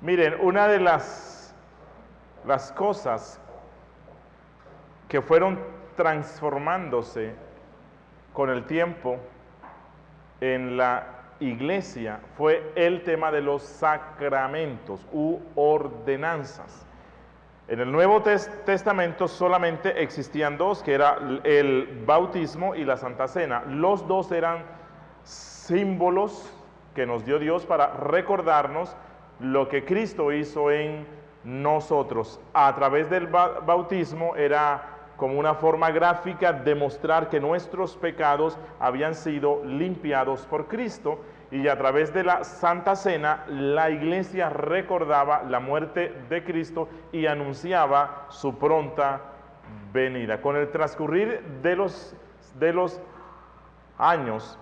Miren, una de las cosas que fueron transformándose con el tiempo en la iglesia fue el tema de los sacramentos u ordenanzas. En el Nuevo Testamento solamente existían dos, que era el bautismo y la Santa Cena. Los dos eran símbolos que nos dio Dios para recordarnos lo que Cristo hizo en nosotros. A través del bautismo era como una forma gráfica de mostrar que nuestros pecados habían sido limpiados por Cristo, y a través de la Santa Cena la iglesia recordaba la muerte de Cristo y anunciaba su pronta venida. Con el transcurrir de los años,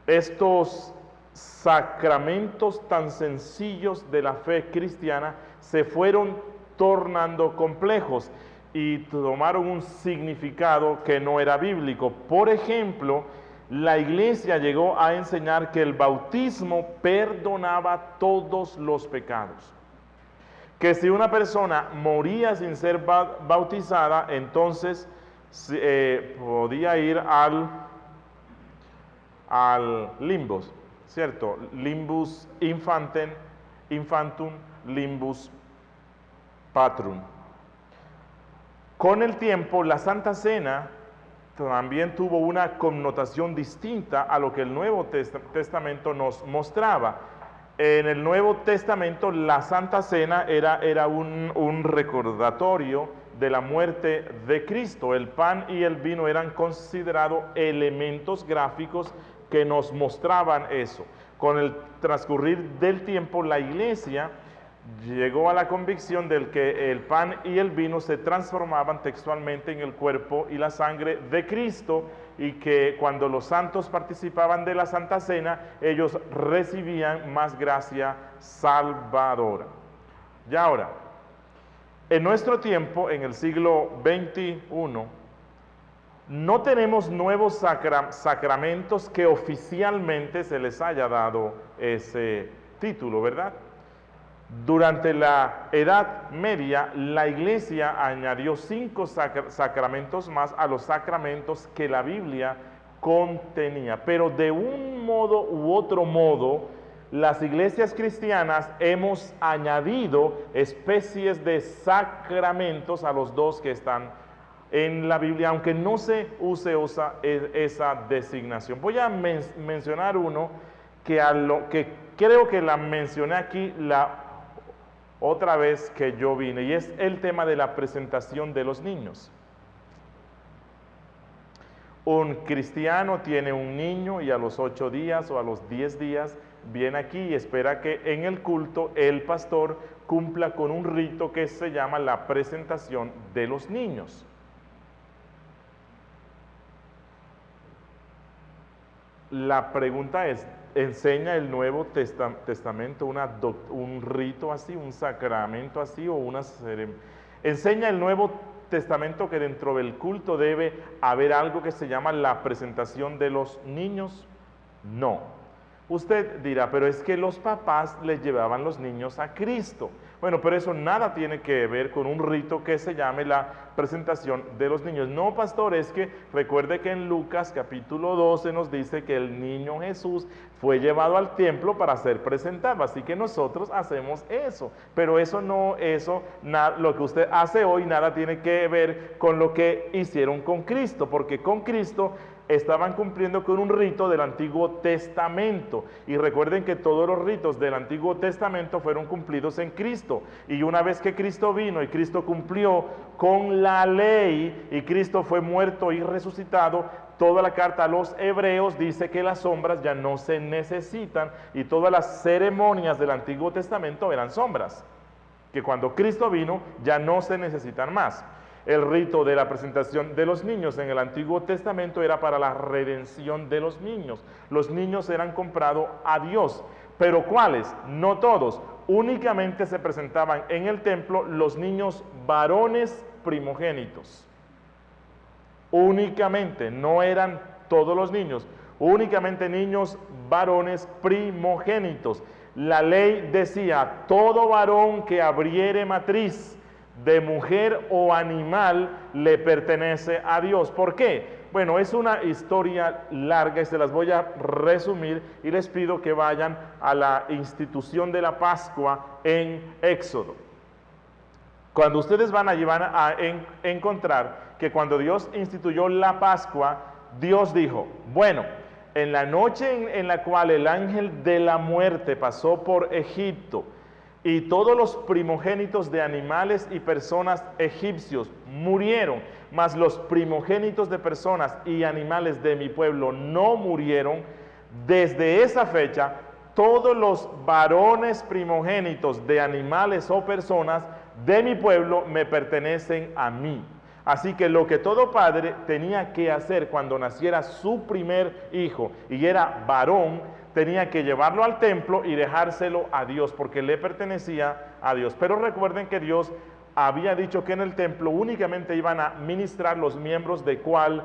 estos sacramentos tan sencillos de la fe cristiana se fueron tornando complejos y tomaron un significado que no era bíblico. Por ejemplo, la iglesia llegó a enseñar que el bautismo perdonaba todos los pecados. Que si una persona moría sin ser bautizada, entonces podía ir al limbus, ¿cierto? Limbus infantum, limbus patrum. Con el tiempo, la Santa Cena también tuvo una connotación distinta a lo que el Nuevo Testamento nos mostraba. En el Nuevo Testamento, la Santa Cena era un recordatorio de la muerte de Cristo. El pan y el vino eran considerados elementos gráficos que nos mostraban eso. Con el transcurrir del tiempo, la iglesia llegó a la convicción de que el pan y el vino se transformaban textualmente en el cuerpo y la sangre de Cristo, y que cuando los santos participaban de la Santa Cena, ellos recibían más gracia salvadora. Y ahora, en nuestro tiempo, en el siglo XXI, no tenemos nuevos sacramentos que oficialmente se les haya dado ese título, ¿verdad? Durante la Edad Media, la iglesia añadió 5 sacramentos más a los sacramentos que la Biblia contenía. Pero de un modo u otro modo, las iglesias cristianas hemos añadido especies de sacramentos a los 2 que están en la Biblia, aunque no se use esa designación. Voy a mencionar uno que creo que la mencioné aquí otra vez que yo vine, y es el tema de la presentación de los niños. Un cristiano tiene un niño y a los 8 días o a los 10 días viene aquí y espera que en el culto el pastor cumpla con un rito que se llama la presentación de los niños. La pregunta es, ¿enseña el Nuevo Testamento un rito así, un sacramento así o una ceremonia? ¿Enseña el Nuevo Testamento que dentro del culto debe haber algo que se llama la presentación de los niños? No. Usted dirá, pero es que los papás les llevaban los niños a Cristo. Bueno, pero eso nada tiene que ver con un rito que se llame la presentación de los niños. No, pastor, es que recuerde que en Lucas capítulo 12 nos dice que el niño Jesús fue llevado al templo para ser presentado, así que nosotros hacemos eso. Pero lo que usted hace hoy nada tiene que ver con lo que hicieron con Cristo, porque con Cristo estaban cumpliendo con un rito del Antiguo Testamento. Y recuerden que todos los ritos del Antiguo Testamento fueron cumplidos en Cristo. Y una vez que Cristo vino y Cristo cumplió con la ley y Cristo fue muerto y resucitado, toda la carta a los hebreos dice que las sombras ya no se necesitan, y todas las ceremonias del Antiguo Testamento eran sombras, que cuando Cristo vino ya no se necesitan más. El rito de la presentación de los niños en el Antiguo Testamento era para la redención de los niños. Los niños eran comprados a Dios. ¿Pero cuáles? No todos. Únicamente se presentaban en el templo los niños varones primogénitos. Únicamente, no eran todos los niños. Únicamente niños varones primogénitos. La ley decía, todo varón que abriere matriz de mujer o animal le pertenece a Dios. ¿Por qué? Bueno, es una historia larga y se las voy a resumir y les pido que vayan a la institución de la Pascua en Éxodo. Cuando ustedes van allí van a encontrar que cuando Dios instituyó la Pascua, Dios dijo, bueno, en la noche en la cual el ángel de la muerte pasó por Egipto y todos los primogénitos de animales y personas egipcios murieron, mas los primogénitos de personas y animales de mi pueblo no murieron, desde esa fecha todos los varones primogénitos de animales o personas de mi pueblo me pertenecen a mí. Así que lo que todo padre tenía que hacer cuando naciera su primer hijo y era varón, tenía que llevarlo al templo y dejárselo a Dios porque le pertenecía a Dios. Pero recuerden que Dios había dicho que en el templo únicamente iban a ministrar los miembros de ¿cuál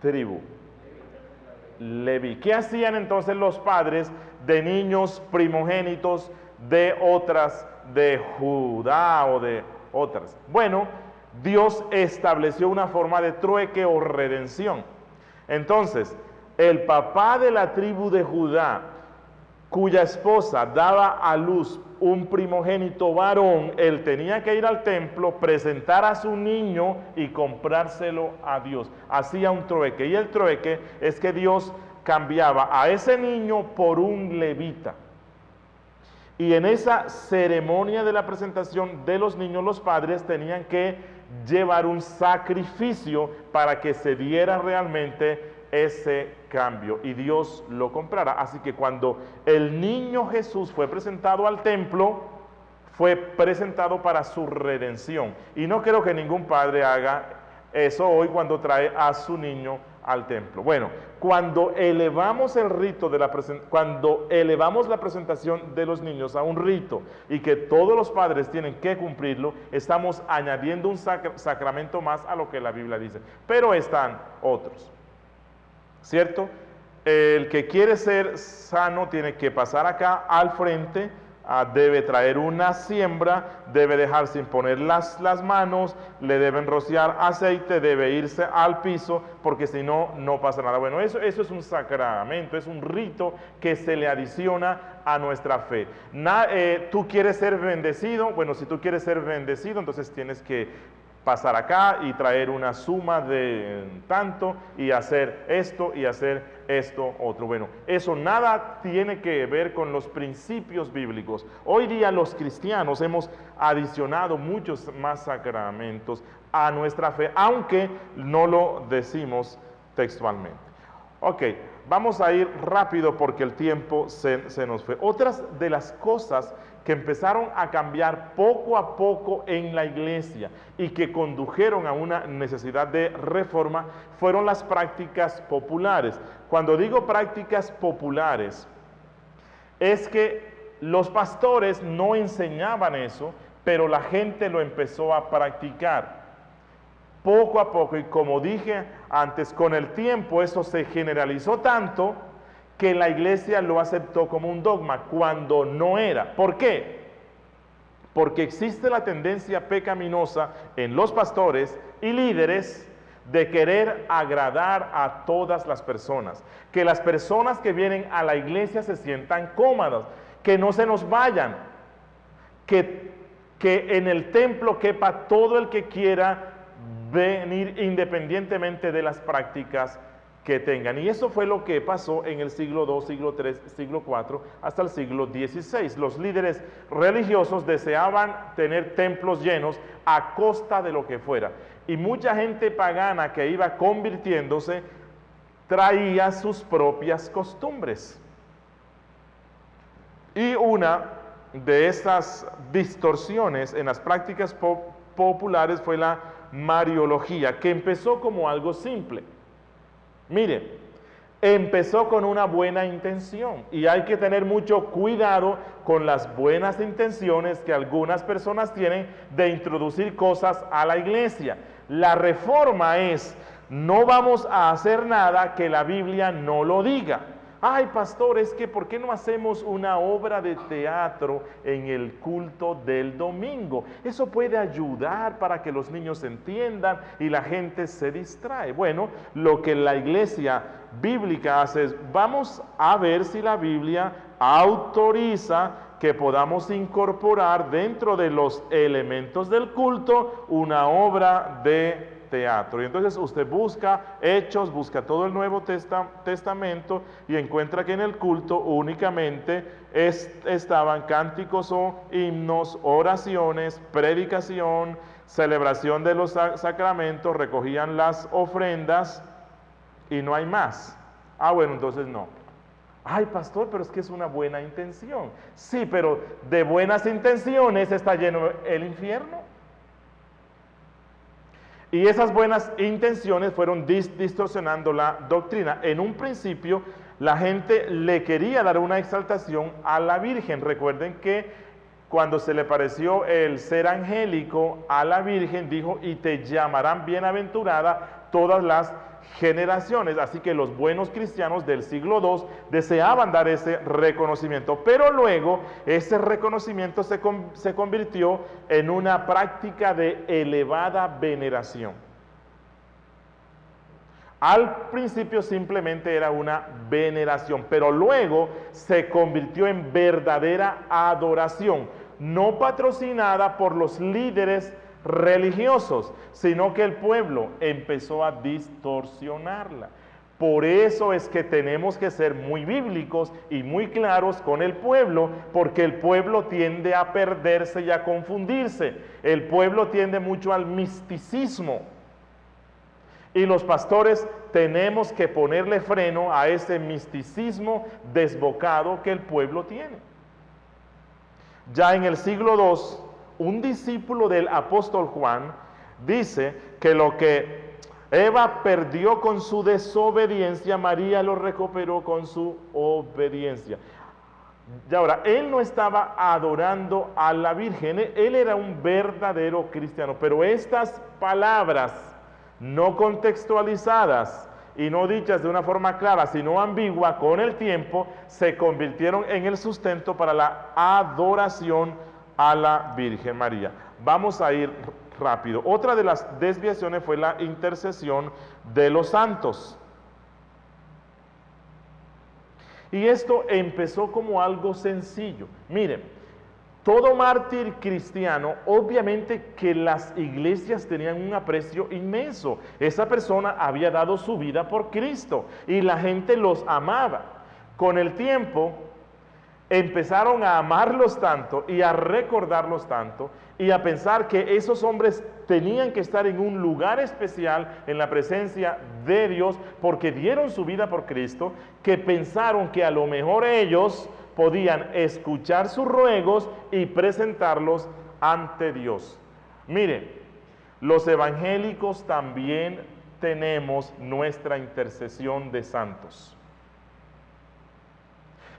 tribu? Leví. ¿Qué hacían entonces los padres de niños primogénitos de otras, de Judá o de otras? Bueno, Dios estableció una forma de trueque o redención. Entonces, el papá de la tribu de Judá, cuya esposa daba a luz un primogénito varón, él tenía que ir al templo, presentar a su niño y comprárselo a Dios. Hacía un trueque, y el trueque es que Dios cambiaba a ese niño por un levita. Y en esa ceremonia de la presentación de los niños, los padres tenían que llevar un sacrificio para que se diera realmente ese cambio y Dios lo comprara. Así que cuando el niño Jesús fue presentado al templo, fue presentado para su redención. Y no creo que ningún padre haga eso hoy cuando trae a su niño al templo. Bueno, cuando elevamos el rito de cuando elevamos la presentación de los niños a un rito y que todos los padres tienen que cumplirlo, estamos añadiendo un sacramento más a lo que la Biblia dice. Pero están otros, ¿cierto? El que quiere ser sano tiene que pasar acá al frente, debe traer una siembra, debe dejarse imponer las manos, le deben rociar aceite, debe irse al piso, porque si no, no pasa nada. Bueno, eso es un sacramento, es un rito que se le adiciona a nuestra fe. ¿Tú quieres ser bendecido? Bueno, si tú quieres ser bendecido, entonces tienes que pasar acá y traer una suma de tanto y hacer esto y hacer esto otro. Bueno, eso nada tiene que ver con los principios bíblicos. Hoy día los cristianos hemos adicionado muchos más sacramentos a nuestra fe, aunque no lo decimos textualmente. Ok, vamos a ir rápido porque el tiempo se nos fue. Otras de las cosas que empezaron a cambiar poco a poco en la iglesia y que condujeron a una necesidad de reforma fueron las prácticas populares. Cuando digo prácticas populares, es que los pastores no enseñaban eso, pero la gente lo empezó a practicar. Poco a poco, y como dije antes, con el tiempo eso se generalizó tanto que la iglesia lo aceptó como un dogma, cuando no era. ¿Por qué? Porque existe la tendencia pecaminosa en los pastores y líderes de querer agradar a todas las personas. Que las personas que vienen a la iglesia se sientan cómodas, que no se nos vayan, que en el templo quepa todo el que quiera venir independientemente de las prácticas que tengan. Y eso fue lo que pasó en el siglo II, siglo III, siglo IV, hasta el siglo XVI. Los líderes religiosos deseaban tener templos llenos a costa de lo que fuera. Y mucha gente pagana que iba convirtiéndose traía sus propias costumbres. Y una de estas distorsiones en las prácticas populares fue la mariología, que empezó como algo simple. Mire, empezó con una buena intención y hay que tener mucho cuidado con las buenas intenciones que algunas personas tienen de introducir cosas a la iglesia. La reforma es, no vamos a hacer nada que la Biblia no lo diga. Ay, pastor, es que ¿por qué no hacemos una obra de teatro en el culto del domingo? Eso puede ayudar para que los niños entiendan y la gente se distrae. Bueno, lo que la iglesia bíblica hace es, vamos a ver si la Biblia autoriza que podamos incorporar dentro de los elementos del culto una obra de teatro. Y entonces usted busca Hechos, busca todo el Nuevo Testamento y encuentra que en el culto únicamente estaban cánticos o himnos, oraciones, predicación, celebración de los sacramentos, recogían las ofrendas y no hay más. Ah, bueno, entonces no. Ay, pastor, pero es que es una buena intención. Sí, pero de buenas intenciones está lleno el infierno. Y esas buenas intenciones fueron distorsionando la doctrina. En un principio, la gente le quería dar una exaltación a la Virgen. Recuerden que cuando se le pareció el ser angélico a la Virgen, dijo, y te llamarán bienaventurada todas las generaciones. Así que los buenos cristianos del siglo II deseaban dar ese reconocimiento, pero luego ese reconocimiento se convirtió en una práctica de elevada veneración. Al principio simplemente era una veneración, pero luego se convirtió en verdadera adoración, no patrocinada por los líderes religiosos, sino que el pueblo empezó a distorsionarla. Por eso es que tenemos que ser muy bíblicos y muy claros con el pueblo, porque el pueblo tiende a perderse y a confundirse. El pueblo tiende mucho al misticismo. Y los pastores tenemos que ponerle freno a ese misticismo desbocado que el pueblo tiene. Ya en el siglo II, un discípulo del apóstol Juan dice que lo que Eva perdió con su desobediencia, María lo recuperó con su obediencia. Y ahora, él no estaba adorando a la Virgen, él era un verdadero cristiano, pero estas palabras no contextualizadas y no dichas de una forma clara, sino ambigua, con el tiempo se convirtieron en el sustento para la adoración a la Virgen María. Vamos a ir rápido. Otra de las desviaciones fue la intercesión de los santos. Y esto empezó como algo sencillo. Miren, todo mártir cristiano, obviamente que las iglesias tenían un aprecio inmenso. Esa persona había dado su vida por Cristo y la gente los amaba. Con el tiempo empezaron a amarlos tanto y a recordarlos tanto y a pensar que esos hombres tenían que estar en un lugar especial en la presencia de Dios porque dieron su vida por Cristo, que pensaron que a lo mejor ellos podían escuchar sus ruegos y presentarlos ante Dios. Mire, los evangélicos también tenemos nuestra intercesión de santos.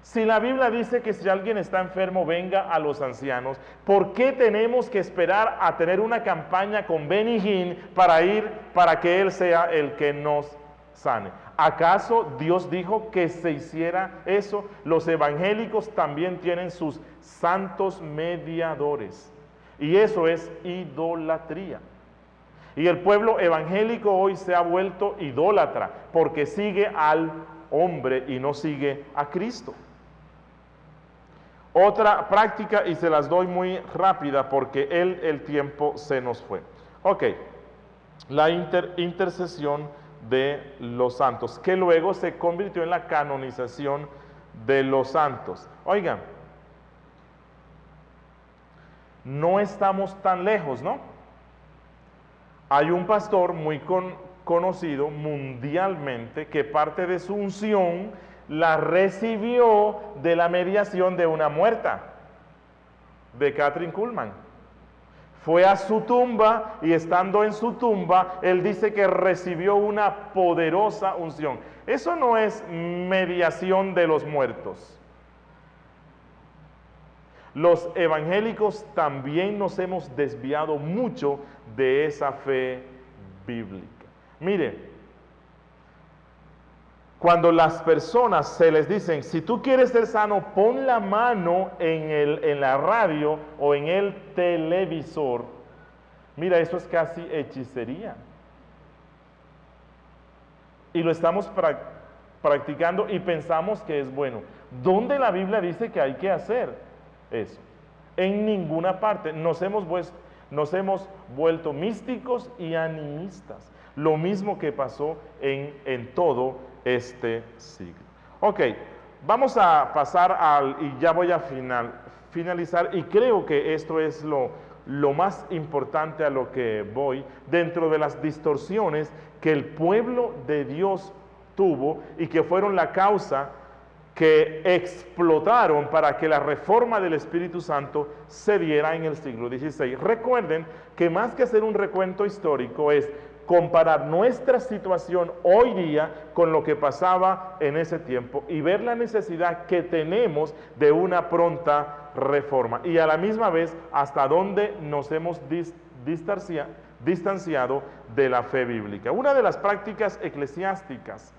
Si la Biblia dice que si alguien está enfermo venga a los ancianos, ¿por qué tenemos que esperar a tener una campaña con Benny Hinn para que Él sea el que nos sane? ¿Acaso Dios dijo que se hiciera eso? Los evangélicos también tienen sus santos mediadores y eso es idolatría. Y el pueblo evangélico hoy se ha vuelto idólatra porque sigue al hombre y no sigue a Cristo. Otra práctica, y se las doy muy rápida porque el tiempo se nos fue. Ok, la intercesión de los santos, que luego se convirtió en la canonización de los santos. Oigan, no estamos tan lejos, ¿no? Hay un pastor muy conocido mundialmente que parte de su unción la recibió de la mediación de una muerta, de Kathryn Kuhlman. Fue a su tumba y estando en su tumba, él dice que recibió una poderosa unción. Eso no es mediación de los muertos. Los evangélicos también nos hemos desviado mucho de esa fe bíblica. Mire, Cuando las personas se les dicen, si tú quieres ser sano, pon la mano en la radio o en el televisor. Mira, eso es casi hechicería. Y lo estamos practicando y pensamos que es bueno. ¿Dónde la Biblia dice que hay que hacer eso? En ninguna parte. Nos hemos vuelto místicos y animistas. Lo mismo que pasó en todo este siglo. Ok, vamos a pasar y ya voy a finalizar, y creo que esto es lo más importante a lo que voy, dentro de las distorsiones que el pueblo de Dios tuvo y que fueron la causa que explotaron para que la reforma del Espíritu Santo se diera en el siglo XVI. Recuerden que más que hacer un recuento histórico es comparar nuestra situación hoy día con lo que pasaba en ese tiempo y ver la necesidad que tenemos de una pronta reforma y a la misma vez hasta dónde nos hemos distanciado de la fe bíblica. Una de las prácticas eclesiásticas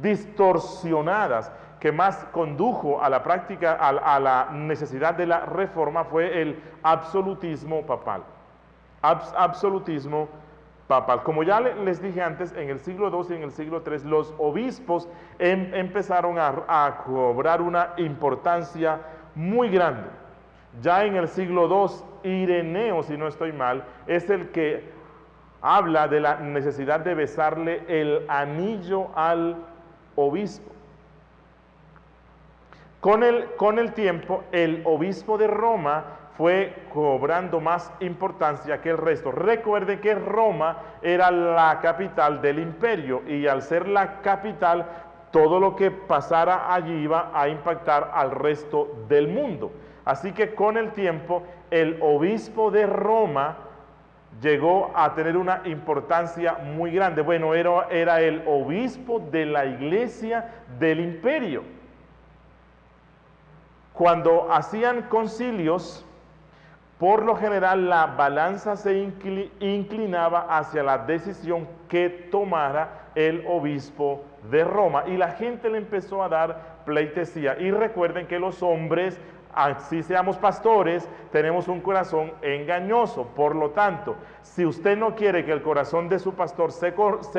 distorsionadas que más condujo a la práctica, a la necesidad de la reforma, fue el absolutismo papal. Absolutismo papal. Como ya les dije antes, en el siglo II y en el siglo III, los obispos empezaron a cobrar una importancia muy grande. Ya en el siglo II, Ireneo, si no estoy mal, es el que habla de la necesidad de besarle el anillo al obispo. Con el tiempo, el obispo de Roma fue cobrando más importancia que el resto. Recuerden que Roma era la capital del imperio y al ser la capital, todo lo que pasara allí iba a impactar al resto del mundo. Así que con el tiempo, el obispo de Roma llegó a tener una importancia muy grande. Bueno, era el obispo de la iglesia del imperio. Cuando hacían concilios, por lo general la balanza se inclinaba hacia la decisión que tomara el obispo de Roma y la gente le empezó a dar pleitesía. Y recuerden que los hombres, así seamos pastores, tenemos un corazón engañoso. Por lo tanto, si usted no quiere que el corazón de su pastor se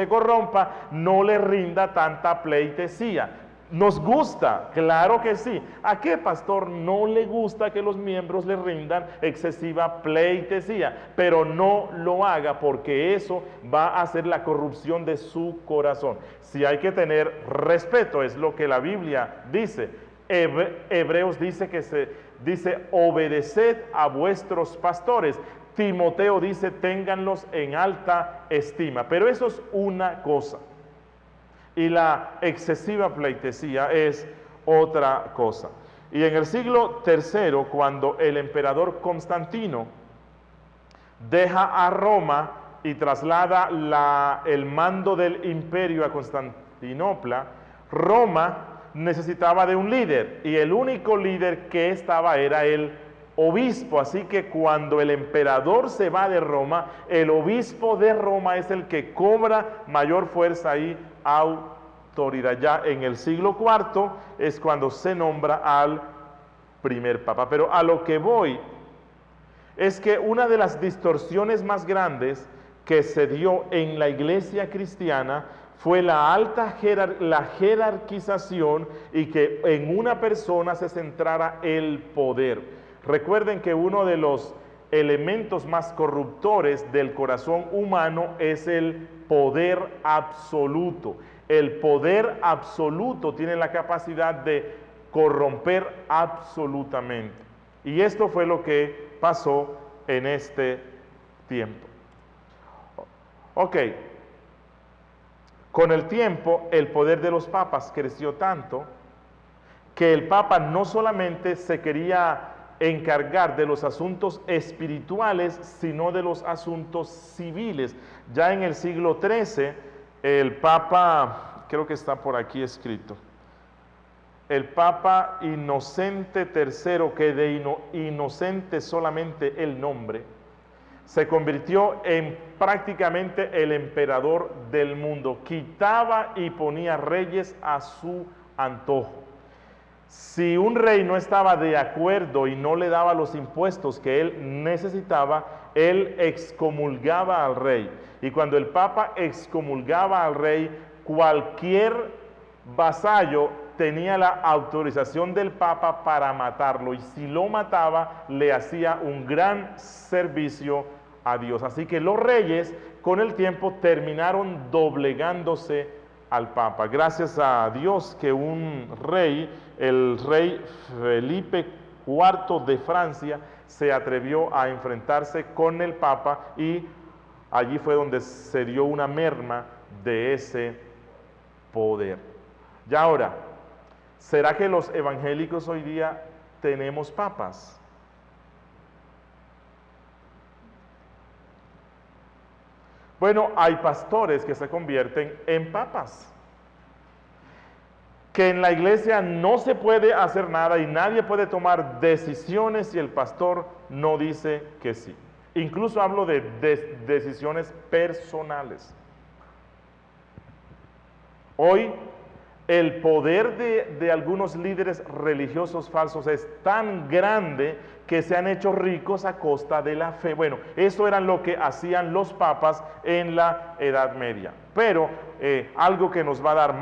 corrompa, no le rinda tanta pleitesía. ¿Nos gusta? Claro que sí. ¿A qué pastor no le gusta que los miembros le rindan excesiva pleitesía? Pero no lo haga porque eso va a hacer la corrupción de su corazón. Si hay que tener respeto, es lo que la Biblia dice. Hebreos dice obedeced a vuestros pastores. Timoteo dice ténganlos en alta estima. Pero eso es una cosa. Y la excesiva pleitesía es otra cosa. Y en el siglo III, cuando el emperador Constantino deja a Roma y traslada el mando del imperio a Constantinopla, Roma necesitaba de un líder, y el único líder que estaba era el obispo. Así que cuando el emperador se va de Roma, el obispo de Roma es el que cobra mayor fuerza y autoridad. Ya en el siglo IV es cuando se nombra al primer papa. Pero a lo que voy es que una de las distorsiones más grandes que se dio en la iglesia cristiana fue la jerarquización y que en una persona se centrara el poder. Recuerden que uno de los elementos más corruptores del corazón humano es el poder absoluto. El poder absoluto tiene la capacidad de corromper absolutamente. Y esto fue lo que pasó en este tiempo. Ok. Con el tiempo, el poder de los papas creció tanto que el papa no solamente se quería encargar de los asuntos espirituales, sino de los asuntos civiles. Ya en el siglo XIII, el papa, creo que está por aquí escrito, el papa Inocente III, que de inocente solamente el nombre, se convirtió en prácticamente el emperador del mundo. Quitaba y ponía reyes a su antojo. Si un rey no estaba de acuerdo y no le daba los impuestos que él necesitaba, él excomulgaba al rey. Y cuando el Papa excomulgaba al rey, cualquier vasallo tenía la autorización del Papa para matarlo. Y si lo mataba, le hacía un gran servicio a Dios. Así que los reyes, con el tiempo, terminaron doblegándose al Papa. Gracias a Dios que un rey, el rey Felipe IV de Francia, se atrevió a enfrentarse con el Papa y allí fue donde se dio una merma de ese poder. Y ahora, ¿será que los evangélicos hoy día tenemos papas? Bueno, hay pastores que se convierten en papas. Que en la iglesia no se puede hacer nada y nadie puede tomar decisiones si el pastor no dice que sí. Incluso hablo de decisiones personales. Hoy el poder de algunos líderes religiosos falsos es tan grande que se han hecho ricos a costa de la fe. Bueno, eso era lo que hacían los papas en la Edad Media. Pero algo que nos va a dar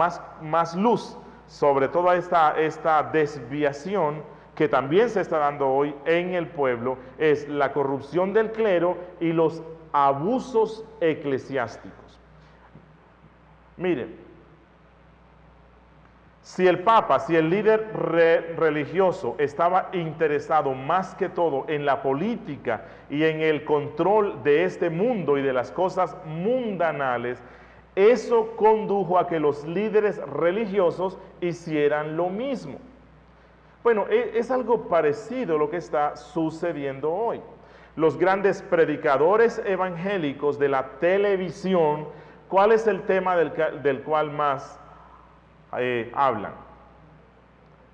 más luz sobre toda esta desviación que también se está dando hoy en el pueblo es la corrupción del clero y los abusos eclesiásticos. Miren, si el Papa, si el líder religioso estaba interesado más que todo en la política y en el control de este mundo y de las cosas mundanales, eso condujo a que los líderes religiosos hicieran lo mismo. Bueno, es algo parecido a lo que está sucediendo hoy. Los grandes predicadores evangélicos de la televisión, ¿cuál es el tema del cual más hablan?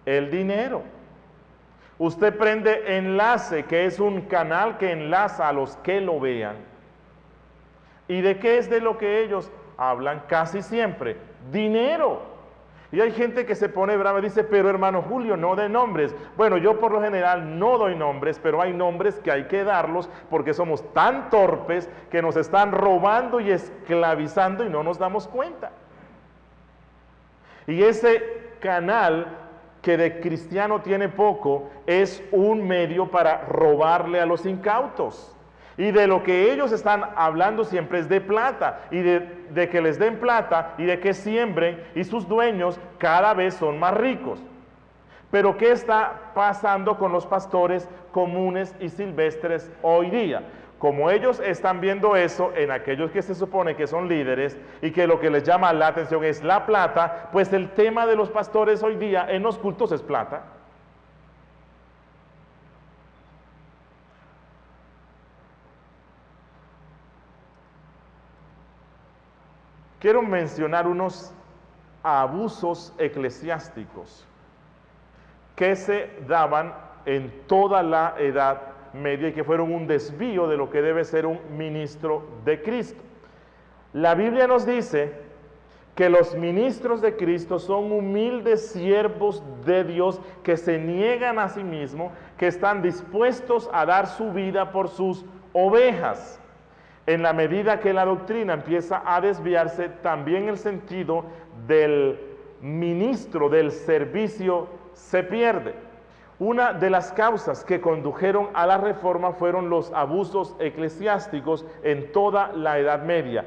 El dinero. Usted prende Enlace, que es un canal que enlaza a los que lo vean. ¿Y de qué es de lo que ellos hablan casi siempre? Dinero. Y hay gente que se pone brava y dice, pero hermano Julio, no de nombres. Bueno, yo por lo general no doy nombres, pero hay nombres que hay que darlos porque somos tan torpes que nos están robando y esclavizando y no nos damos cuenta. Y ese canal que de cristiano tiene poco es un medio para robarle a los incautos. Y de lo que ellos están hablando siempre es de plata, y de que les den plata y de que siembren, y sus dueños cada vez son más ricos. Pero ¿qué está pasando con los pastores comunes y silvestres hoy día? Como ellos están viendo eso en aquellos que se supone que son líderes y que lo que les llama la atención es la plata, pues el tema de los pastores hoy día en los cultos es plata. Quiero mencionar unos abusos eclesiásticos que se daban en toda la Edad Media y que fueron un desvío de lo que debe ser un ministro de Cristo. La Biblia nos dice que los ministros de Cristo son humildes siervos de Dios que se niegan a sí mismos, que están dispuestos a dar su vida por sus ovejas. En la medida que la doctrina empieza a desviarse, también el sentido del ministro, del servicio, se pierde. Una de las causas que condujeron a la reforma fueron los abusos eclesiásticos en toda la Edad Media.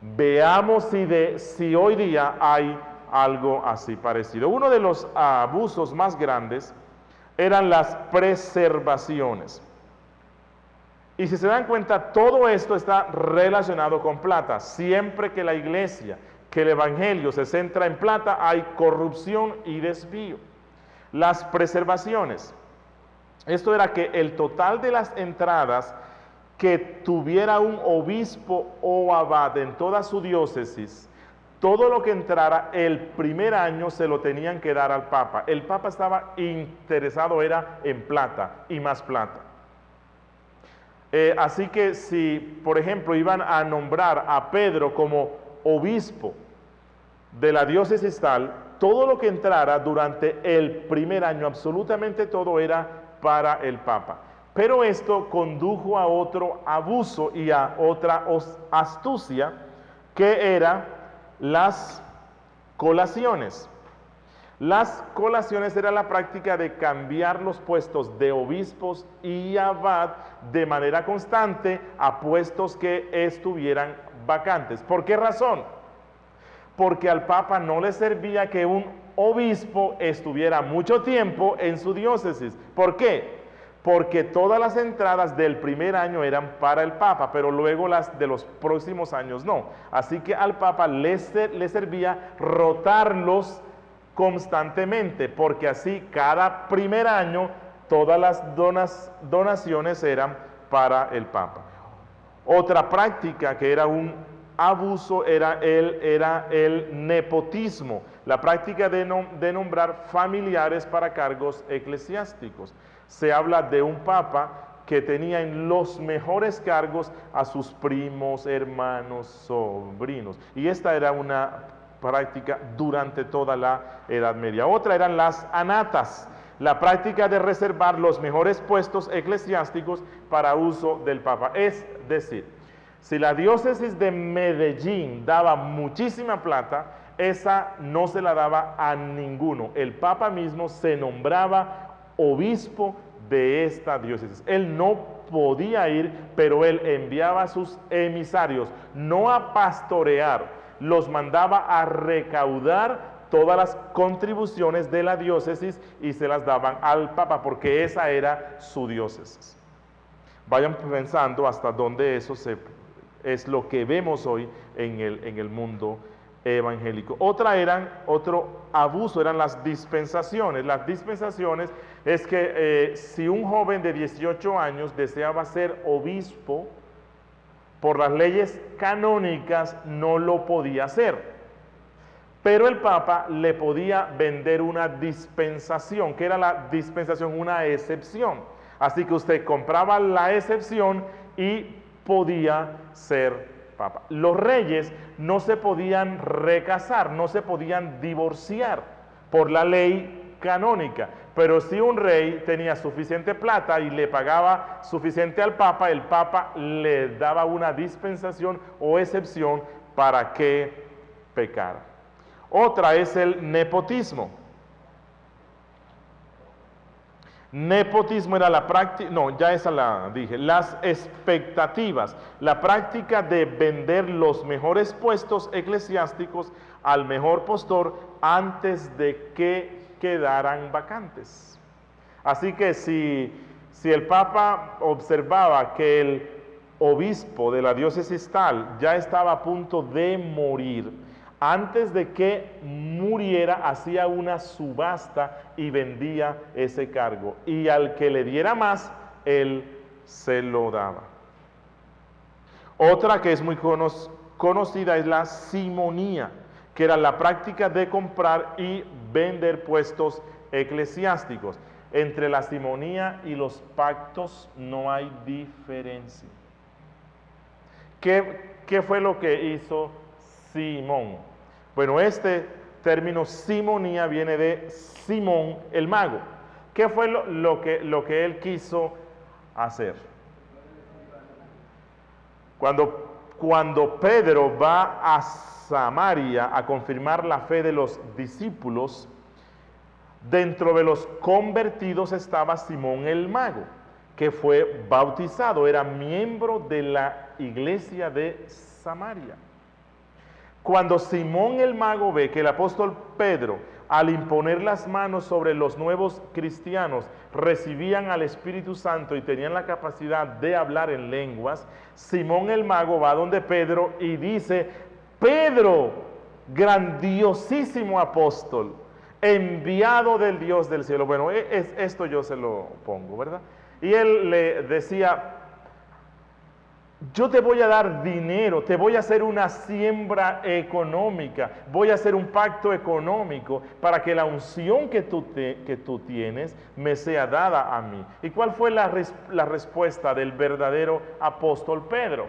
Veamos si hoy día hay algo así parecido. Uno de los abusos más grandes eran las preservaciones. Y si se dan cuenta, todo esto está relacionado con plata. Siempre que la iglesia, que el evangelio se centra en plata, hay corrupción y desvío. Las preservaciones. Esto era que el total de las entradas que tuviera un obispo o abad en toda su diócesis, todo lo que entrara el primer año se lo tenían que dar al Papa. El Papa estaba interesado era en plata y más plata. Así que si, por ejemplo, iban a nombrar a Pedro como obispo de la diócesis tal, todo lo que entrara durante el primer año, absolutamente todo era para el Papa. Pero esto condujo a otro abuso y a otra astucia, que era las colaciones. Las colaciones era la práctica de cambiar los puestos de obispos y abad de manera constante a puestos que estuvieran vacantes. ¿Por qué razón? Porque al Papa no le servía que un obispo estuviera mucho tiempo en su diócesis. ¿Por qué? Porque todas las entradas del primer año eran para el Papa, pero luego las de los próximos años no. Así que al Papa le servía rotarlos constantemente, porque así cada primer año todas las donaciones eran para el Papa. Otra práctica que era un abuso era el nepotismo, la práctica de nombrar familiares para cargos eclesiásticos. Se habla de un papa que tenía en los mejores cargos a sus primos, hermanos, sobrinos. Y esta era una práctica durante toda la Edad Media. Otra eran las anatas, la práctica de reservar los mejores puestos eclesiásticos para uso del Papa. Es decir, si la diócesis de Medellín daba muchísima plata, esa no se la daba a ninguno. El Papa mismo se nombraba obispo de esta diócesis. Él no podía ir, pero él enviaba a sus emisarios, no a pastorear, los mandaba a recaudar todas las contribuciones de la diócesis y se las daban al Papa, porque esa era su diócesis. Vayan pensando hasta dónde eso es lo que vemos hoy en el mundo evangélico. Otro abuso eran las dispensaciones. Las dispensaciones es que si un joven de 18 años deseaba ser obispo, por las leyes canónicas no lo podía hacer. Pero el Papa le podía vender una dispensación. ¿Qué era la dispensación? Una excepción. Así que usted compraba la excepción y podía ser Papa. Los reyes no se podían recasar, no se podían divorciar por la ley canónica, pero si un rey tenía suficiente plata y le pagaba suficiente al Papa, el Papa le daba una dispensación o excepción para que pecara. Otra es el nepotismo. Nepotismo era la práctica, no, ya esa la dije, las expectativas, la práctica de vender los mejores puestos eclesiásticos al mejor postor antes de que quedaran vacantes. Así que si el Papa observaba que el obispo de la diócesis tal ya estaba a punto de morir, antes de que muriera hacía una subasta y vendía ese cargo. Y al que le diera más, él se lo daba. Otra que es muy conocida es la simonía, que era la práctica de comprar y vender puestos eclesiásticos. Entre la simonía y los pactos no hay diferencia. ¿Qué fue lo que hizo Simón? Bueno, este término simonía viene de Simón el mago. ¿Qué fue lo que él quiso hacer? Cuando Pedro va a Samaria a confirmar la fe de los discípulos, dentro de los convertidos estaba Simón el mago, que fue bautizado, era miembro de la iglesia de Samaria. Cuando Simón el mago ve que el apóstol Pedro, al imponer las manos sobre los nuevos cristianos, recibían al Espíritu Santo y tenían la capacidad de hablar en lenguas, Simón el mago va donde Pedro y dice: Pedro, grandiosísimo apóstol, enviado del Dios del cielo. Bueno, esto yo se lo pongo, ¿verdad? Y él le decía: yo te voy a dar dinero, te voy a hacer una siembra económica, voy a hacer un pacto económico para que la unción que tú tienes me sea dada a mí. ¿Y cuál fue la respuesta del verdadero apóstol Pedro?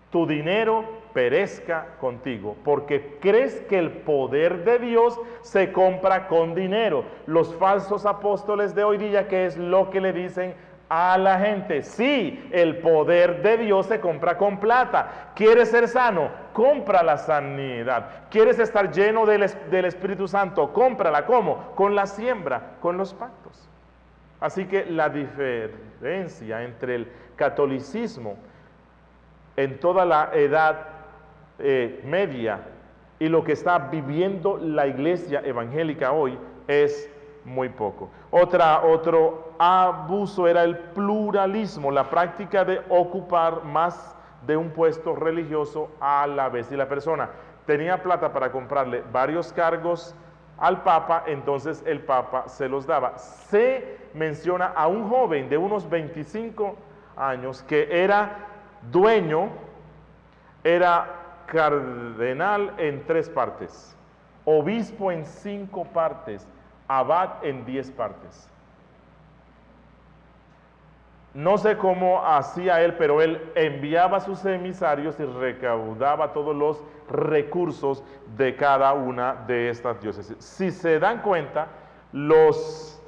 Tu dinero perezca contigo, porque crees que el poder de Dios se compra con dinero. Los falsos apóstoles de hoy día, ¿qué es lo que le dicen a la gente? Sí, el poder de Dios se compra con plata. ¿Quieres ser sano? Compra la sanidad. ¿Quieres estar lleno del Espíritu Santo? Cómprala. ¿Cómo? Con la siembra, con los pactos. Así que la diferencia entre el catolicismo en toda la edad media y lo que está viviendo la iglesia evangélica hoy es muy poco. Otro abuso era el pluralismo, la práctica de ocupar más de un puesto religioso a la vez. Si la persona tenía plata para comprarle varios cargos al Papa, entonces el Papa se los daba. Se menciona a un joven de unos 25 años que era dueño, era cardenal en 3 partes, obispo en 5 partes, abad en 10 partes. No sé cómo hacía él, pero él enviaba a sus emisarios y recaudaba todos los recursos de cada una de estas diócesis. Si se dan cuenta, los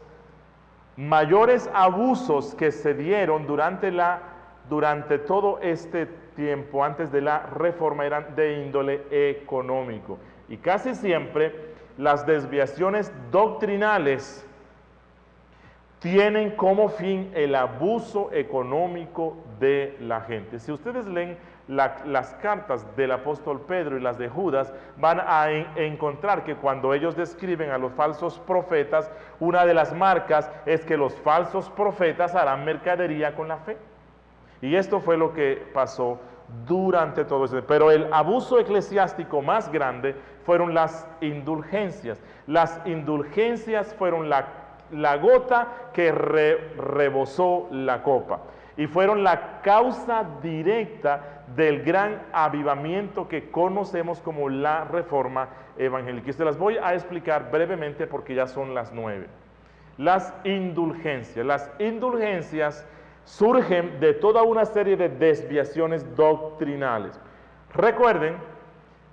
mayores abusos que se dieron durante todo este tiempo antes de la reforma eran de índole económico, y casi siempre las desviaciones doctrinales tienen como fin el abuso económico de la gente. Si ustedes leen las cartas del apóstol Pedro y las de Judas, van a encontrar que cuando ellos describen a los falsos profetas, una de las marcas es que los falsos profetas harán mercadería con la fe. Y esto fue lo que pasó durante todo eso. Pero el abuso eclesiástico más grande fueron las indulgencias. Las indulgencias fueron la gota que rebosó la copa. Y fueron la causa directa del gran avivamiento que conocemos como la Reforma Evangélica. Y se las voy a explicar brevemente porque ya son las 9. Las indulgencias. Las indulgencias surgen de toda una serie de desviaciones doctrinales. Recuerden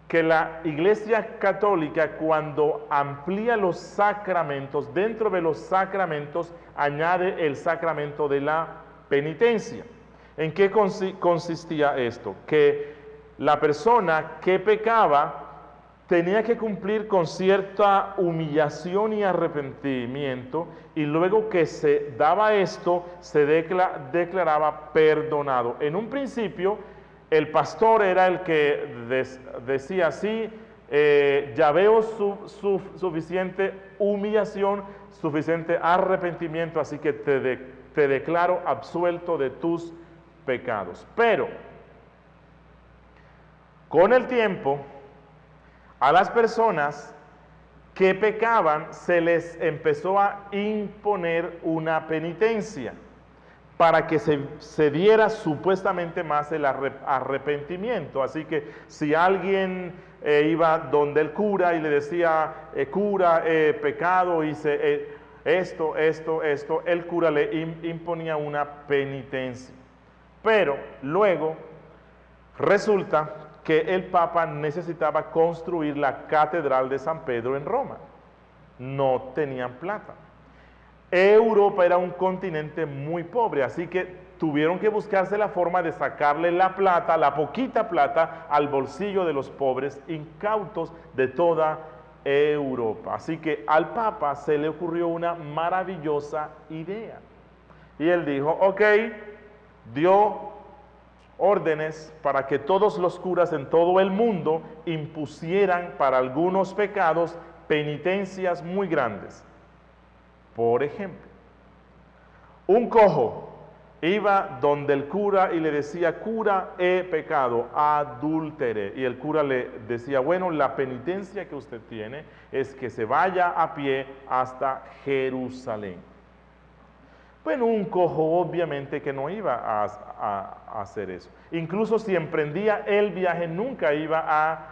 que la Iglesia Católica, cuando amplía los sacramentos, dentro de los sacramentos añade el sacramento de la penitencia. ¿En qué consistía esto? Que la persona que pecaba tenía que cumplir con cierta humillación y arrepentimiento, y luego que se daba esto, se declaraba perdonado. En un principio, el pastor era el que decía así, ya veo suficiente humillación, suficiente arrepentimiento, así que te declaro absuelto de tus pecados. Pero, con el tiempo, a las personas que pecaban se les empezó a imponer una penitencia para que se diera supuestamente más el arrepentimiento. Así que si alguien iba donde el cura y le decía, cura, pecado, hice esto, el cura le imponía una penitencia. Pero luego resulta que el Papa necesitaba construir la Catedral de San Pedro en Roma. No tenían plata. Europa era un continente muy pobre, así que tuvieron que buscarse la forma de sacarle la plata, la poquita plata, al bolsillo de los pobres incautos de toda Europa. Así que al Papa se le ocurrió una maravillosa idea. Y él dijo, ok, dio órdenes para que todos los curas en todo el mundo impusieran para algunos pecados penitencias muy grandes. Por ejemplo, un cojo iba donde el cura y le decía, cura, he pecado, adúltere. Y el cura le decía, bueno, la penitencia que usted tiene es que se vaya a pie hasta Jerusalén. Bueno, un cojo obviamente que no iba a hacer eso. Incluso si emprendía el viaje, nunca iba a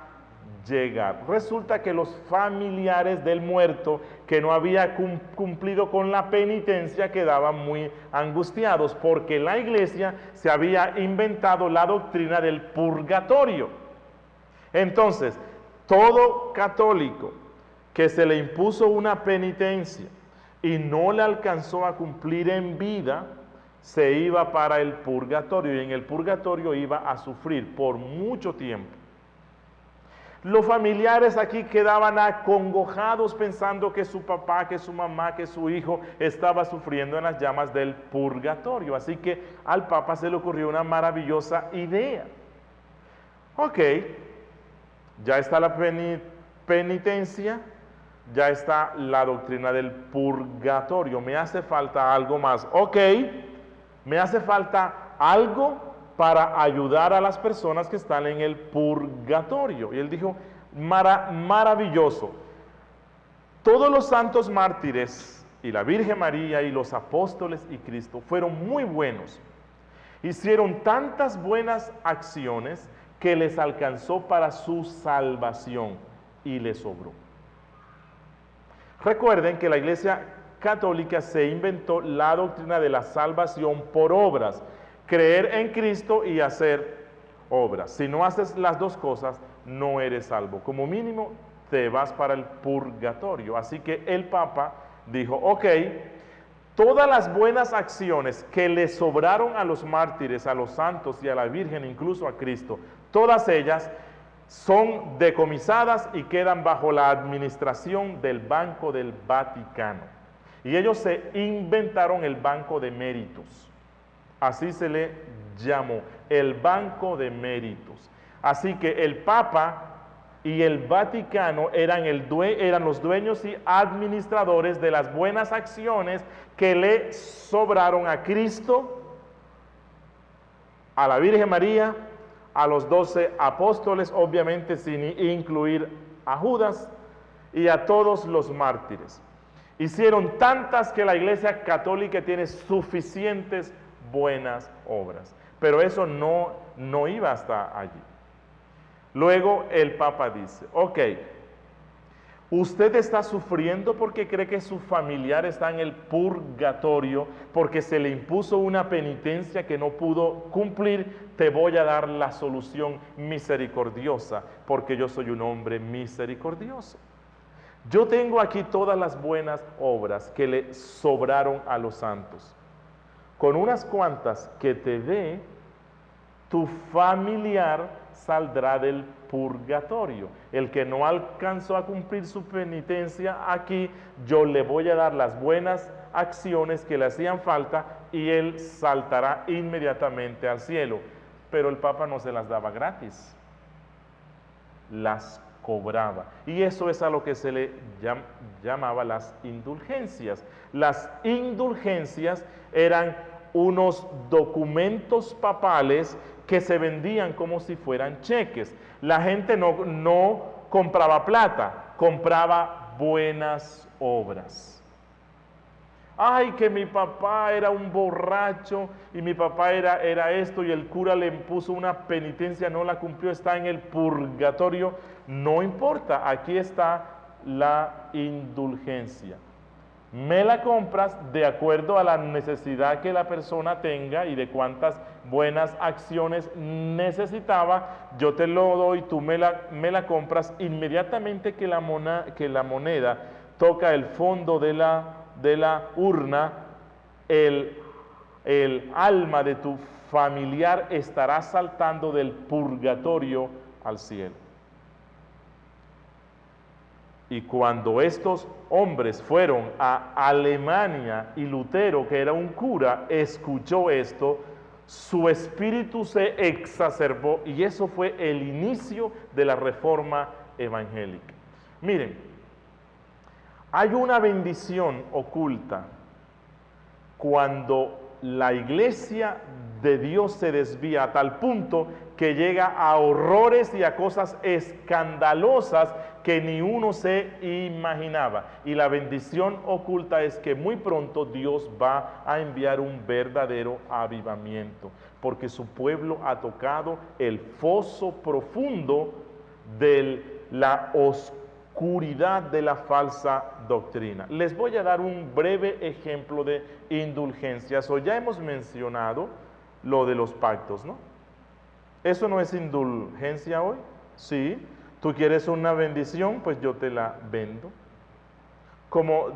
llegar. Resulta que los familiares del muerto que no había cumplido con la penitencia quedaban muy angustiados porque la iglesia se había inventado la doctrina del purgatorio. Entonces, todo católico que se le impuso una penitencia y no le alcanzó a cumplir en vida, se iba para el purgatorio, y en el purgatorio iba a sufrir por mucho tiempo. Los familiares aquí quedaban acongojados pensando que su papá, que su mamá, que su hijo estaba sufriendo en las llamas del purgatorio. Así que al Papa se le ocurrió una maravillosa idea. Ok, ya está la penitencia, ya está la doctrina del purgatorio. Me hace falta algo más. Ok, me hace falta algo para ayudar a las personas que están en el purgatorio. Y él dijo, maravilloso. Todos los santos mártires y la Virgen María y los apóstoles y Cristo fueron muy buenos. Hicieron tantas buenas acciones que les alcanzó para su salvación y les sobró. Recuerden que la Iglesia Católica se inventó la doctrina de la salvación por obras. Creer en Cristo y hacer obras. Si no haces las dos cosas, no eres salvo. Como mínimo, te vas para el purgatorio. Así que el Papa dijo, ok, todas las buenas acciones que le sobraron a los mártires, a los santos y a la Virgen, incluso a Cristo, todas ellas son decomisadas y quedan bajo la administración del Banco del Vaticano. Y ellos se inventaron el Banco de Méritos. Así se le llamó, el Banco de Méritos. Así que el Papa y el Vaticano eran los dueños y administradores de las buenas acciones que le sobraron a Cristo, a la Virgen María, a los 12 apóstoles, obviamente sin incluir a Judas, y a todos los mártires. Hicieron tantas que la Iglesia Católica tiene suficientes buenas obras. Pero eso no iba hasta allí. Luego el Papa dice, ok, usted está sufriendo porque cree que su familiar está en el purgatorio, porque se le impuso una penitencia que no pudo cumplir. Te voy a dar la solución misericordiosa, porque yo soy un hombre misericordioso. Yo tengo aquí todas las buenas obras que le sobraron a los santos. Con unas cuantas que te dé, tu familiar saldrá del purgatorio. El que no alcanzó a cumplir su penitencia aquí, yo le voy a dar las buenas acciones que le hacían falta y él saltará inmediatamente al cielo. Pero el Papa no se las daba gratis, las cobraba. Y eso es a lo que se le llamaba las indulgencias. Las indulgencias eran unos documentos papales que se vendían como si fueran cheques. La gente no compraba plata, compraba buenas obras. Ay, que mi papá era un borracho y mi papá era esto y el cura le impuso una penitencia, no la cumplió, está en el purgatorio. No importa, aquí está la indulgencia. Me la compras de acuerdo a la necesidad que la persona tenga y de cuántas buenas acciones necesitaba. Yo te lo doy, tú me la compras. Inmediatamente que la moneda toca el fondo de la urna, el alma de tu familiar estará saltando del purgatorio al cielo. Y cuando estos hombres fueron a Alemania y Lutero, que era un cura, escuchó esto, su espíritu se exacerbó y eso fue el inicio de la reforma evangélica. Miren, hay una bendición oculta cuando la iglesia de Dios se desvía a tal punto que llega a horrores y a cosas escandalosas que ni uno se imaginaba. Y la bendición oculta es que muy pronto Dios va a enviar un verdadero avivamiento, porque su pueblo ha tocado el foso profundo de la oscuridad de la falsa doctrina. Les voy a dar un breve ejemplo de indulgencias. O ya hemos mencionado lo de los pactos, ¿no? ¿Eso no es indulgencia hoy? Sí. ¿Tú quieres una bendición? Pues yo te la vendo. Como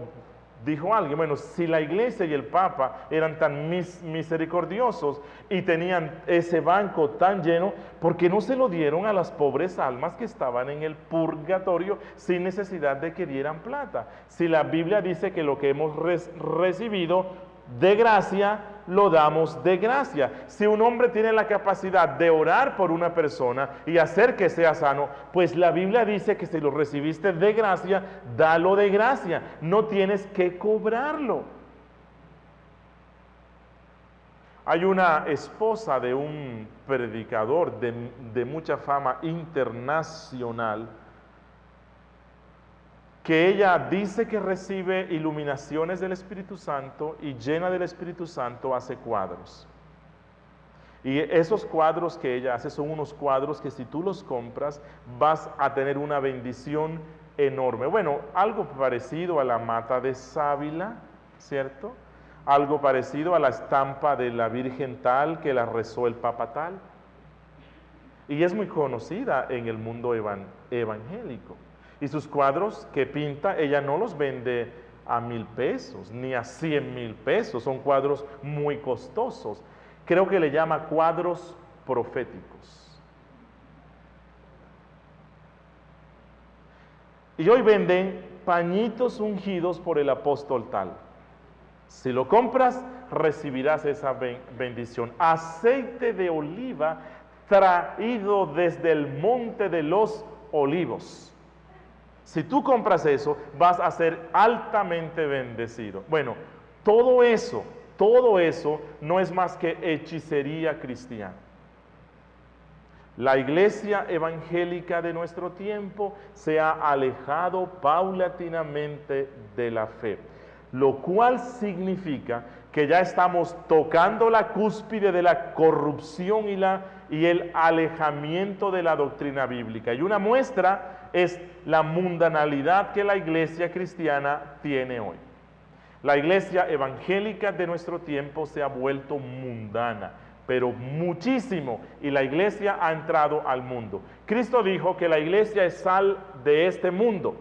dijo alguien, bueno, si la iglesia y el papa eran tan misericordiosos y tenían ese banco tan lleno, ¿por qué no se lo dieron a las pobres almas que estaban en el purgatorio sin necesidad de que dieran plata? Si la Biblia dice que lo que hemos recibido de gracia, lo damos de gracia. Si un hombre tiene la capacidad de orar por una persona y hacer que sea sano, pues la Biblia dice que si lo recibiste de gracia, dalo de gracia. No tienes que cobrarlo. Hay una esposa de un predicador de mucha fama internacional que ella dice que recibe iluminaciones del Espíritu Santo y llena del Espíritu Santo hace cuadros. Y esos cuadros que ella hace son unos cuadros que si tú los compras vas a tener una bendición enorme. Bueno, algo parecido a la mata de sábila, ¿cierto? Algo parecido a la estampa de la Virgen tal que la rezó el Papa tal. Y es muy conocida en el mundo evangélico. Y sus cuadros que pinta, ella no los vende a 1,000 pesos, ni a 100,000 pesos. Son cuadros muy costosos. Creo que le llama cuadros proféticos. Y hoy venden pañitos ungidos por el apóstol tal. Si lo compras, recibirás esa bendición. Aceite de oliva traído desde el monte de los olivos. Si tú compras eso, vas a ser altamente bendecido. Bueno, todo eso no es más que hechicería cristiana. La iglesia evangélica de nuestro tiempo se ha alejado paulatinamente de la fe, lo cual significa que ya estamos tocando la cúspide de la corrupción y el alejamiento de la doctrina bíblica. Y una muestra es la mundanalidad que la iglesia cristiana tiene hoy. La iglesia evangélica de nuestro tiempo se ha vuelto mundana, pero muchísimo, y la iglesia ha entrado al mundo. Cristo dijo que la iglesia es sal de este mundo,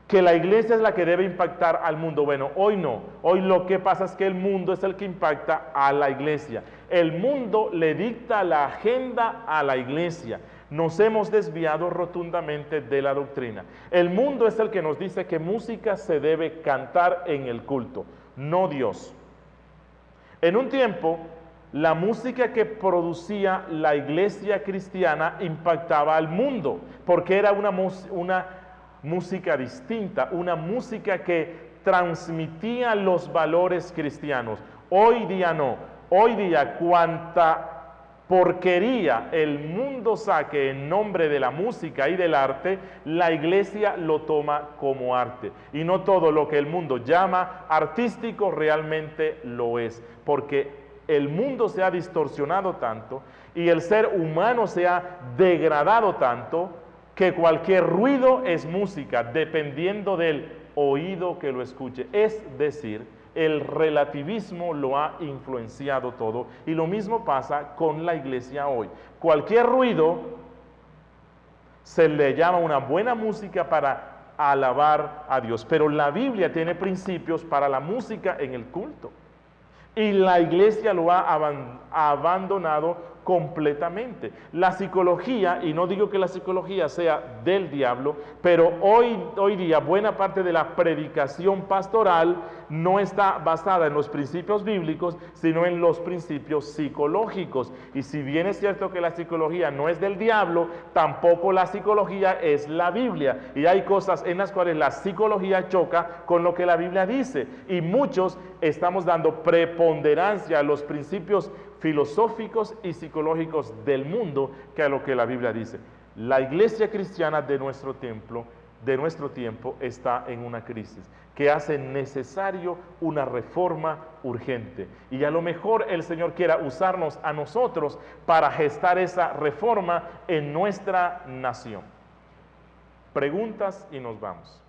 que la iglesia es la que debe impactar al mundo. Bueno, hoy no. Hoy lo que pasa es que el mundo es el que impacta a la iglesia. El mundo le dicta la agenda a la iglesia. Nos hemos desviado rotundamente de la doctrina. El mundo es el que nos dice que música se debe cantar en el culto, no Dios. En un tiempo, la música que producía la iglesia cristiana impactaba al mundo, porque era una música distinta, una música que transmitía los valores cristianos. Hoy día no. Hoy día cuanta porquería el mundo saque en nombre de la música y del arte, la iglesia lo toma como arte. Y no todo lo que el mundo llama artístico realmente lo es, porque el mundo se ha distorsionado tanto y el ser humano se ha degradado tanto que cualquier ruido es música, dependiendo del oído que lo escuche. Es decir, el relativismo lo ha influenciado todo, y lo mismo pasa con la iglesia hoy. Cualquier ruido se le llama una buena música para alabar a Dios, pero la Biblia tiene principios para la música en el culto, y la iglesia lo ha abandonado completamente. La psicología, y no digo que la psicología sea del diablo, pero hoy día buena parte de la predicación pastoral no está basada en los principios bíblicos, sino en los principios psicológicos. Y si bien es cierto que la psicología no es del diablo, tampoco la psicología es la Biblia. Y hay cosas en las cuales la psicología choca con lo que la Biblia dice. Y muchos estamos dando preponderancia a los principios filosóficos y psicológicos del mundo que a lo que la Biblia dice. La iglesia cristiana de nuestro tiempo de nuestro tiempo está en una crisis que hace necesario una reforma urgente. Y a lo mejor el Señor quiera usarnos a nosotros para gestar esa reforma en nuestra nación. Preguntas y nos vamos.